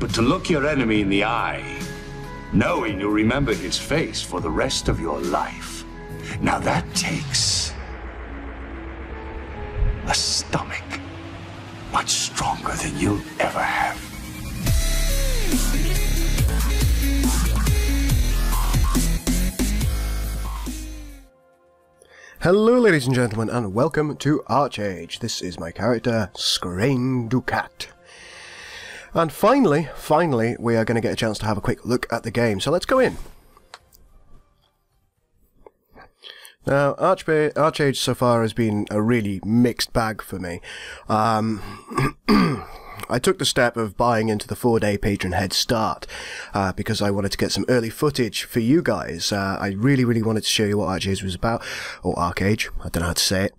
But to look your enemy in the eye, knowing you'll remember his face for the rest of your life, now that takes a stomach much stronger than you'll ever have. Hello ladies and gentlemen, and welcome to Archage. This is my character, Scrain Ducat. And finally, we are going to get a chance to have a quick look at the game, so let's go in. Now, Archage so far has been a really mixed bag for me. I took the step of buying into the 4-day patron head start because I wanted to get some early footage for you guys. I really wanted to show you what Archage was about, or Archage, I don't know how to say it.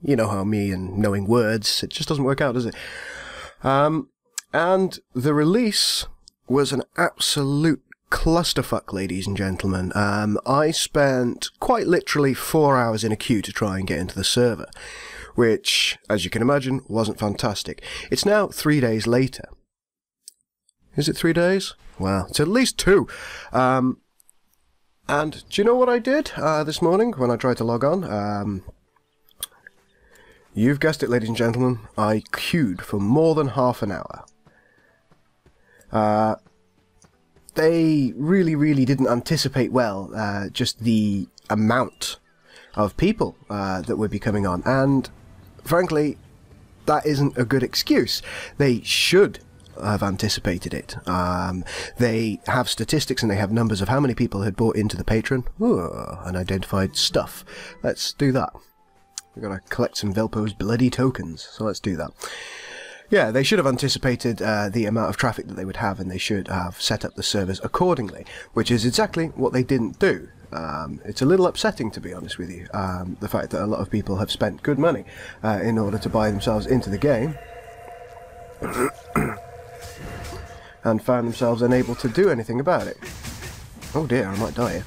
You know how me and knowing words, it just doesn't work out, does it? And the release was an absolute clusterfuck, ladies and gentlemen. I spent quite literally 4 hours in a queue to try and get into the server, which, as you can imagine, wasn't fantastic. It's now 3 days later. Is it 3 days? Well, it's at least 2. And do you know what I did this morning when I tried to log on? You've guessed it, ladies and gentlemen. I queued for more than half an hour. They really didn't anticipate well just the amount of people that would be coming on, and frankly, that isn't a good excuse. They should have anticipated it. They have statistics and they have numbers of how many people had bought into the patron. Unidentified stuff. Let's do that. We've got to collect some Velpo's bloody tokens, so let's do that. Yeah, they should have anticipated the amount of traffic that they would have, and they should have set up the servers accordingly, which is exactly what they didn't do. It's a little upsetting, to be honest with you, the fact that a lot of people have spent good money in order to buy themselves into the game and found themselves unable to do anything about it. Oh dear, I might die here.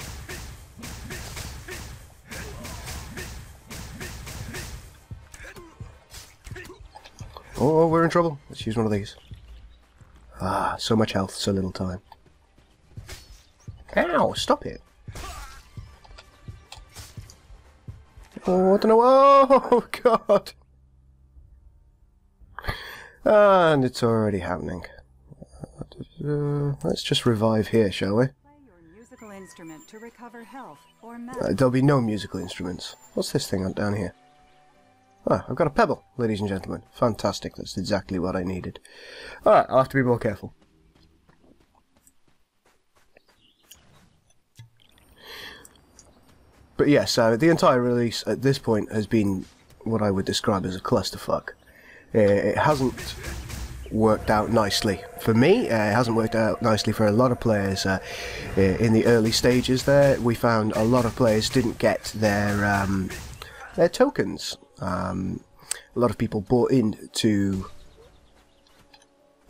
Oh, we're in trouble. Let's use one of these. Ah, so much health, so little time. Ow, stop it. Oh, I don't know. Oh, God. And it's already happening. Let's just revive here, shall we? Play your musical instrument to recover health or there'll be no musical instruments. What's this thing down here? Ah, I've got a pebble, ladies and gentlemen. Fantastic, that's exactly what I needed. Alright, I'll have to be more careful. But yes, the entire release at this point has been what I would describe as a clusterfuck. It hasn't worked out nicely for me. It hasn't worked out nicely for a lot of players. In the early stages there, we found a lot of players didn't get their tokens. A lot of people bought into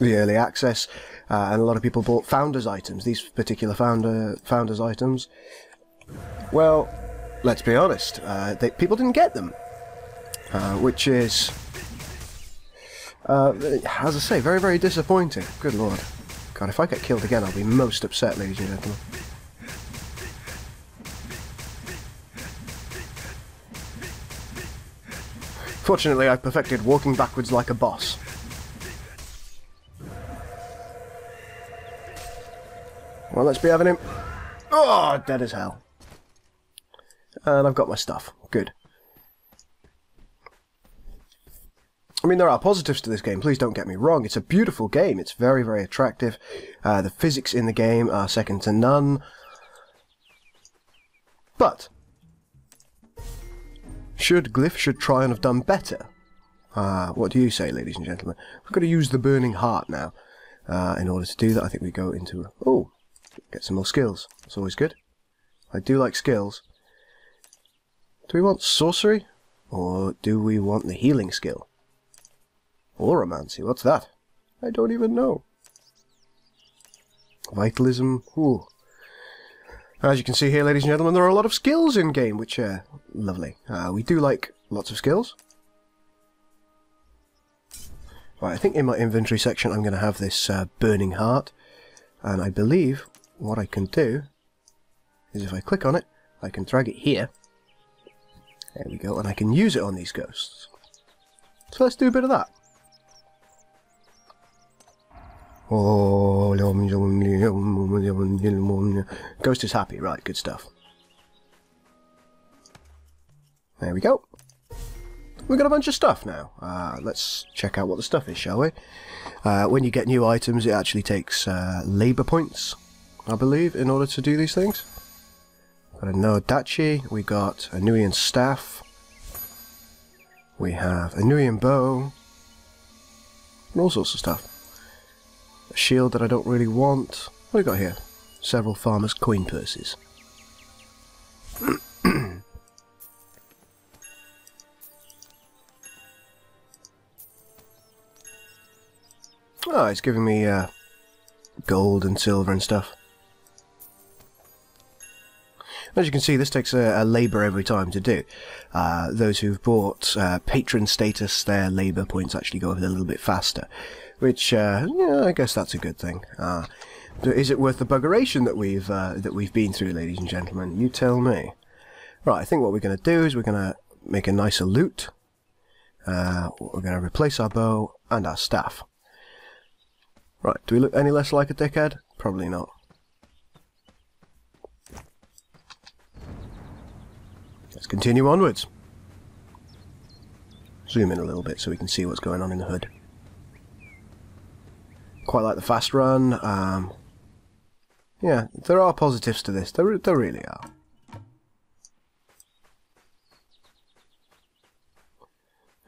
the early access, and a lot of people bought founders items. These particular founders items, well, let's be honest, people didn't get them, which is, as I say, very disappointing. Good lord. God, if I get killed again, I'll be most upset, ladies and gentlemen. Fortunately, I perfected walking backwards like a boss. Well, let's be having him. Oh, dead as hell. And I've got my stuff. Good. I mean, there are positives to this game, please don't get me wrong. It's a beautiful game. It's very attractive. The physics in the game are second to none. But Glyph should try and have done better. What do you say, ladies and gentlemen? We've got to use the Burning Heart now. In order to do that, I think we go into... Oh, get some more skills. That's always good. I do like skills. Do we want sorcery? Or do we want the healing skill? Oromancy, what's that? I don't even know. Vitalism, ooh. As you can see here, ladies and gentlemen, there are a lot of skills in-game, which are lovely. We do like lots of skills. Right, I think in my inventory section I'm going to have this burning heart. And I believe what I can do is if I click on it, I can drag it here. There we go, and I can use it on these ghosts. So let's do a bit of that. Oh, ghost is happy, right, good stuff. There we go. We've got a bunch of stuff now. Let's check out what the stuff is, shall we? When you get new items, it actually takes labour points, I believe, in order to do these things. Got a Nodachi, we got a Nuian staff, we have a Nuian bow, and all sorts of stuff. A shield that I don't really want. What have we got here? Several farmers' coin purses. Oh, it's giving me gold and silver and stuff. As you can see, this takes a labour every time to do. Those who've bought patron status, their labour points actually go a little bit faster. Which, yeah, I guess that's a good thing. Is it worth the buggeration that we've been through, ladies and gentlemen? You tell me. Right, I think what we're going to do is we're going to make a nicer loot. We're going to replace our bow and our staff. Right, do we look any less like a dickhead? Probably not. Let's continue onwards. Zoom in a little bit so we can see what's going on in the hood. Quite like the fast run. Yeah, there are positives to this. There really are.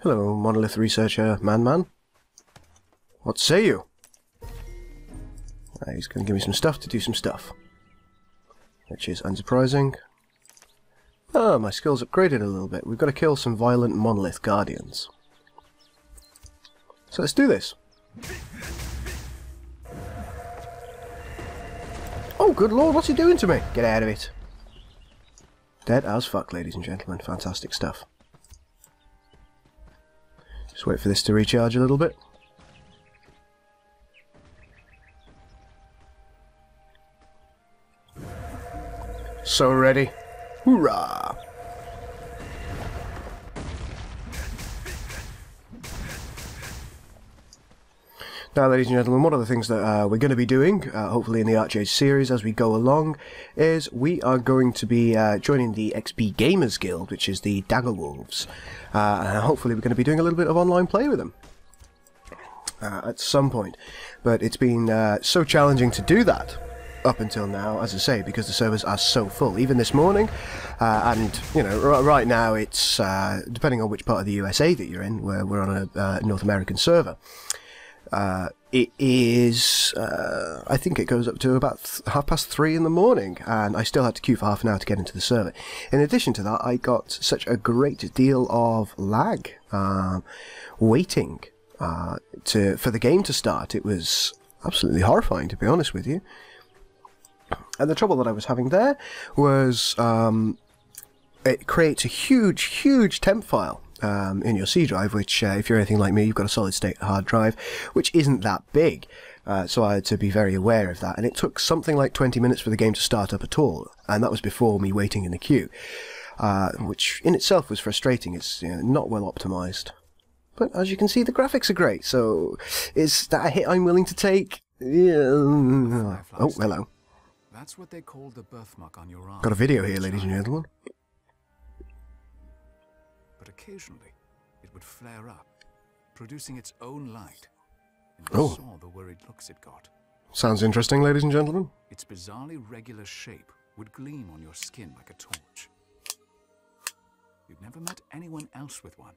Hello, monolith researcher Man. What say you? He's going to give me some stuff to do some stuff. Which is unsurprising. Oh, my skills upgraded a little bit. We've got to kill some violent monolith guardians. So let's do this. Oh, good lord, what's he doing to me? Get out of it. Dead as fuck, ladies and gentlemen. Fantastic stuff. Just wait for this to recharge a little bit. So ready. Hoorah! Now, ladies and gentlemen, one of the things that we're going to be doing, hopefully in the Archage series as we go along, is we are going to be joining the XP Gamers Guild, which is the Dagger Wolves. And hopefully we're going to be doing a little bit of online play with them. At some point. But it's been so challenging to do that up until now, as I say, because the servers are so full. Even this morning, and, you know, right now it's, depending on which part of the USA that you're in, we're on a North American server. It is, I think it goes up to about 3:30 in the morning, and I still had to queue for half an hour to get into the server. In addition to that, I got such a great deal of lag, waiting for the game to start. It was absolutely horrifying, to be honest with you. And the trouble that I was having there was it creates a huge temp file in your C drive, which if you're anything like me, you've got a solid state hard drive, which isn't that big. So I had to be very aware of that. And it took something like 20 minutes for the game to start up at all. And that was before me waiting in the queue, which in itself was frustrating. It's, you know, not well optimized. But as you can see, the graphics are great. So is that a hit I'm willing to take? Yeah. Oh, hello. That's what they call the birthmark on your arm. Got a video here, ladies and gentlemen. But occasionally, it would flare up, producing its own light. And you saw the worried looks it got. Sounds interesting, ladies and gentlemen. Its bizarrely regular shape would gleam on your skin like a torch. You'd never met anyone else with one.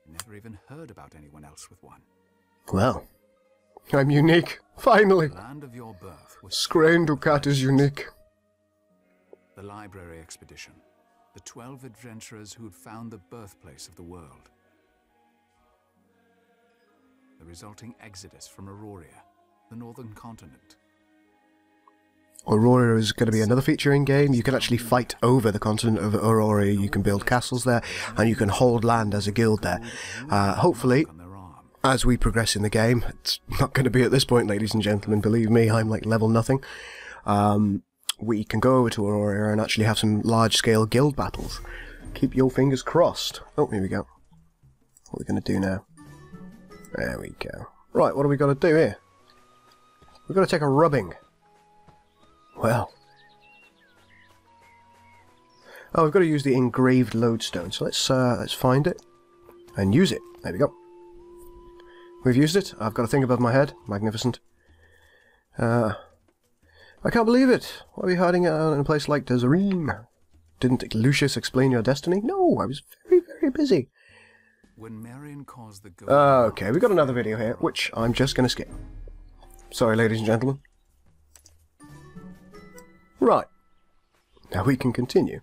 You never even heard about anyone else with one. Well, I'm unique. Finally. The land of your birth was Skrain Ducat is unique. the library expedition. The 12 adventurers who'd found the birthplace of the world. The resulting exodus from Auroria, the northern continent. Aurora is going to be another feature in game. You can actually fight over the continent of Aurora. You can build castles there, and you can hold land as a guild there. Hopefully, as we progress in the game, it's not going to be at this point, ladies and gentlemen, believe me, I'm like level nothing. We can go over to Aurora and actually have some large-scale guild battles. Keep your fingers crossed. Oh, here we go. What are we going to do now? There we go. Right, what do we got to do here? We've got to take a rubbing. Well. Oh, we've got to use the engraved lodestone. So let's find it and use it. There we go. We've used it. I've got a thing above my head. Magnificent. I can't believe it. Why are we hiding out in a place like Desireen? Didn't Lucius explain your destiny? No, I was very, very busy. When Marion caused the Okay, we've got another video here, which I'm just going to skip. Sorry, ladies and gentlemen. Right. Now we can continue.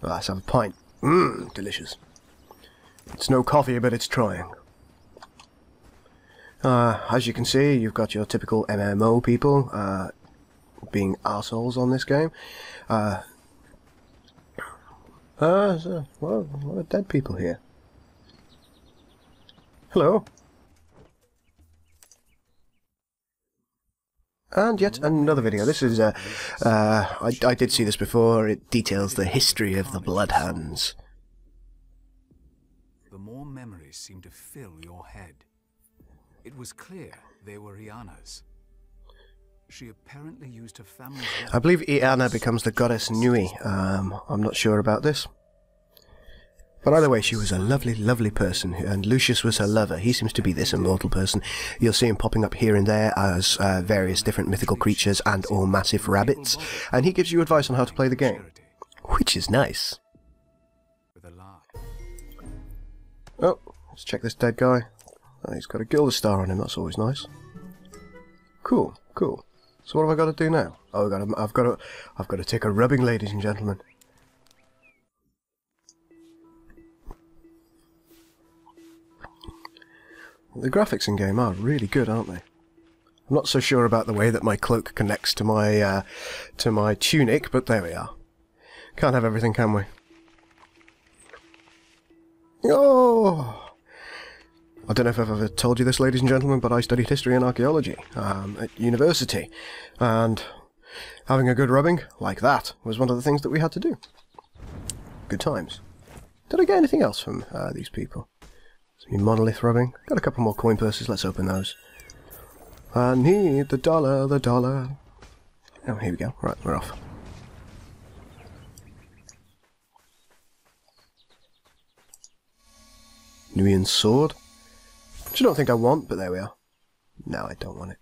Well, let's have a pint. Mmm, delicious. It's no coffee, but it's trying. As you can see, you've got your typical MMO people, being arseholes on this game. So, well, a lot of dead people here. Hello. And yet another video. This is, I did see this before. It details the history of the Bloodhounds. The more memories seemed to fill your head. It was clear they were Iana's. She apparently used her family's... I believe Iana becomes the goddess Nui. I'm not sure about this. But either way, she was a lovely, lovely person, and Lucius was her lover. He seems to be this immortal person. You'll see him popping up here and there as various different mythical creatures and or massive rabbits, and he gives you advice on how to play the game, which is nice. Oh, let's check this dead guy. Oh, he's got a Gilder Star on him, that's always nice. Cool, cool. So what have I got to do now? Oh, I've got to take a rubbing, ladies and gentlemen. The graphics in game are really good, aren't they? I'm not so sure about the way that my cloak connects to my tunic, but there we are. Can't have everything, can we? Oh! I don't know if I've ever told you this, ladies and gentlemen, but I studied history and archaeology at university, and having a good rubbing like that was one of the things that we had to do. Good times. Did I get anything else from these people? Some monolith rubbing. Got a couple more coin purses, let's open those. I need the dollar, the dollar. Oh, here we go. Right, we're off. Nubian sword. Which I don't think I want, but there we are. No, I don't want it.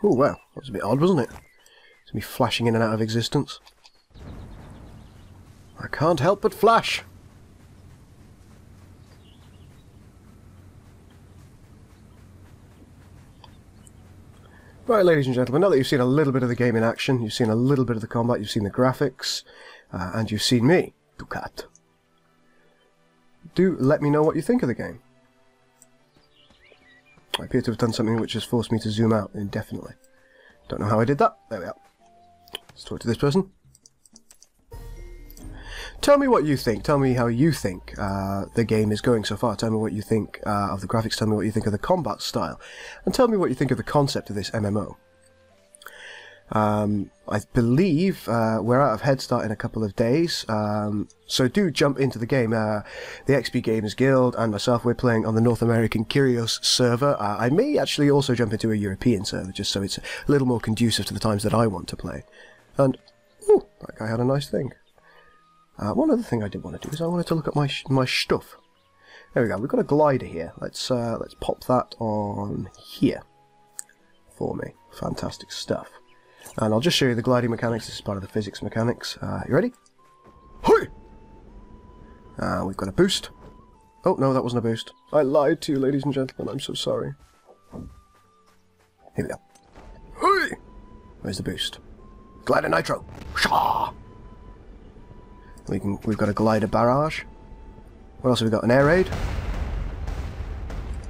Oh, wow. That was a bit odd, wasn't it? It's me flashing in and out of existence. I can't help but flash! Right, ladies and gentlemen, now that you've seen a little bit of the game in action, you've seen a little bit of the combat, you've seen the graphics, and you've seen me, Ducat. Do let me know what you think of the game. I appear to have done something which has forced me to zoom out indefinitely. Don't know how I did that. There we are. Let's talk to this person. Tell me what you think. Tell me how you think the game is going so far. Tell me what you think of the graphics. Tell me what you think of the combat style. And tell me what you think of the concept of this MMO. I believe we're out of headstart in a couple of days, so do jump into the game. The XP Gamers Guild and myself, we're playing on the North American Kyrios server. I may actually also jump into a European server, just so it's a little more conducive to the times that I want to play. And, ooh, that guy had a nice thing. One other thing I did want to do is I wanted to look at my stuff. There we go, we've got a glider here. Let's pop that on here for me. Fantastic stuff. And I'll just show you the gliding mechanics. This is part of the physics mechanics. You ready? Hoi! We've got a boost. Oh, no, that wasn't a boost. I lied to you, ladies and gentlemen. I'm so sorry. Here we go. Hoi! Where's the boost? Glider nitro. Shaw! We've got a glider barrage. What else have we got? An air raid.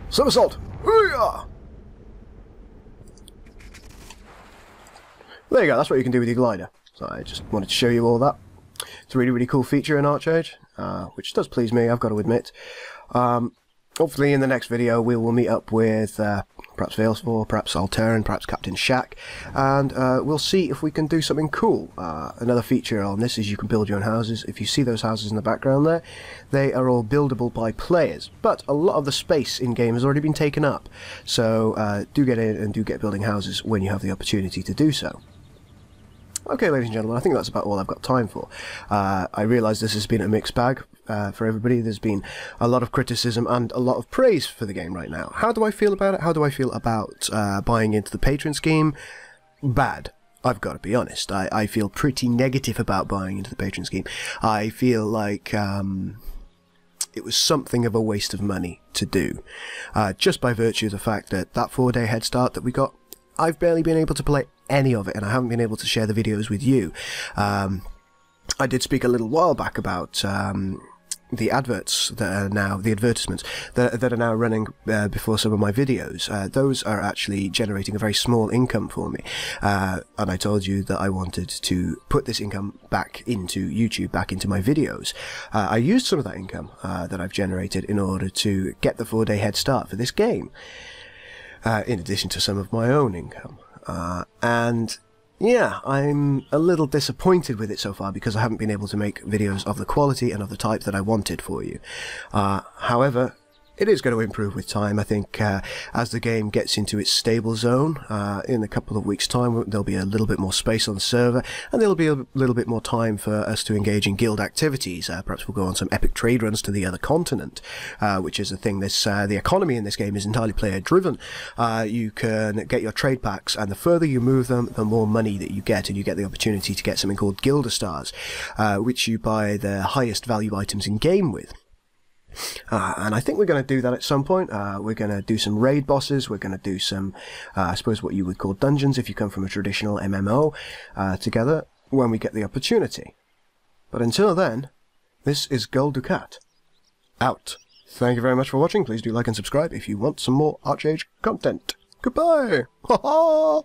Somersault! Hoo-yah! There you go, that's what you can do with your glider. So I just wanted to show you all that. It's It's a really, really cool feature in Archage, which does please me, I've got to admit. Hopefully in the next video we will meet up with perhaps Veilsfor, perhaps Alteran, perhaps Captain Shack, and we'll see if we can do something cool. Another feature on this is you can build your own houses. If you see those houses in the background there, they are all buildable by players, but a lot of the space in-game has already been taken up, so do get in and do get building houses when you have the opportunity to do so. Okay, ladies and gentlemen, I think that's about all I've got time for. I realise this has been a mixed bag for everybody. There's been a lot of criticism and a lot of praise for the game right now. How do I feel about it? How do I feel about buying into the patron scheme? Bad. I've got to be honest. I feel pretty negative about buying into the patron scheme. I feel like it was something of a waste of money to do. Just by virtue of the fact that that 4-day head start that we got, I've barely been able to play any of it, and I haven't been able to share the videos with you. I did speak a little while back about the adverts that are now, the advertisements that are now running before some of my videos. Those are actually generating a very small income for me, and I told you that I wanted to put this income back into YouTube, back into my videos. I used some of that income that I've generated in order to get the 4-day head start for this game, in addition to some of my own income. And yeah, I'm a little disappointed with it so far because I haven't been able to make videos of the quality and of the type that I wanted for you. However, it is going to improve with time. I think as the game gets into its stable zone, in a couple of weeks' time, there'll be a little bit more space on the server, and there'll be a little bit more time for us to engage in guild activities. Perhaps we'll go on some epic trade runs to the other continent, which is a thing. The economy in this game is entirely player-driven. You can get your trade packs, and the further you move them, the more money that you get, and you get the opportunity to get something called Gilder Stars, which you buy the highest value items in game with. And I think we're going to do that at some point. We're going to do some raid bosses. We're going to do some, I suppose what you would call dungeons if you come from a traditional MMO, together when we get the opportunity. But until then, this is Gold Ducat. Out. Thank you very much for watching. Please do like and subscribe if you want some more Archage content. Goodbye! Ha ha!